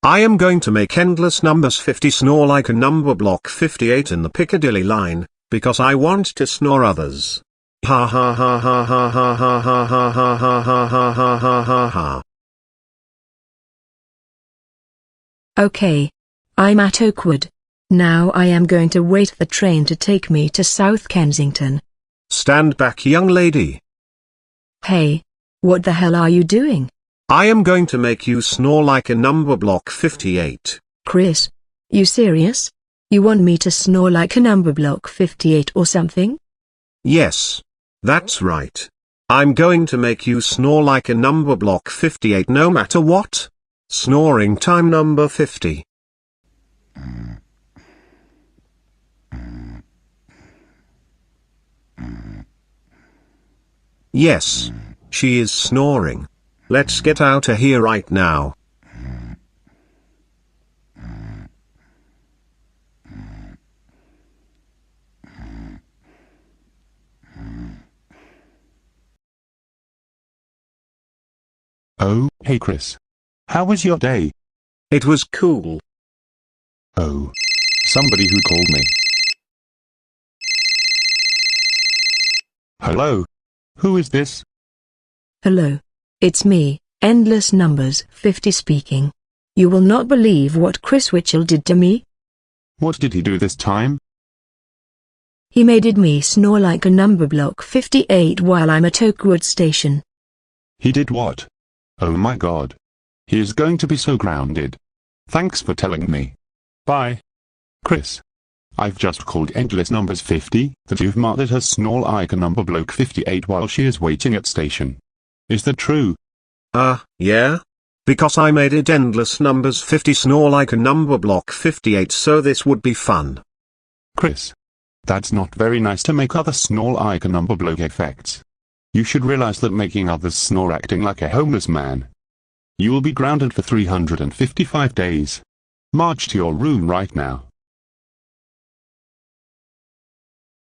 I am going to make endless numbers 50 snore like a number block 58 in the Piccadily line, because I want to snore others. Ha ha ha ha ha ha ha ha ha ha ha ha ha ha ha ha ha. Okay. I'm at Oakwood. Now I am going to wait the train to take me to South Kensington. Stand back, young lady. Hey, what the hell are you doing? I am going to make you snore like a number block 58. Chris, you serious? You want me to snore like a number block 58 or something? Yes. That's right. I'm going to make you snore like a number block 58 no matter what. Snoring time number 50. Yes, she is snoring. Let's get out of here right now. Oh, hey Chris. How was your day? It was cool. Oh. Somebody who called me. Hello? Who is this? Hello. It's me, Endless Numbers 50 speaking. You will not believe what Chris Witchell did to me. What did he do this time? He made me snore like a number block 58 while I'm at Oakwood Station. He did what? Oh my god. He is going to be so grounded. Thanks for telling me. Bye. Chris. I've just called Endless Numbers 50 that you've marked her snore like a number block 58 while she is waiting at station. Is that true? Yeah. Because I made it endless numbers 50 snore like a number block 58 so this would be fun. Chris. That's not very nice to make others snore like a number block effects. You should realize that making others snore acting like a homeless man. You will be grounded for 355 days. March to your room right now.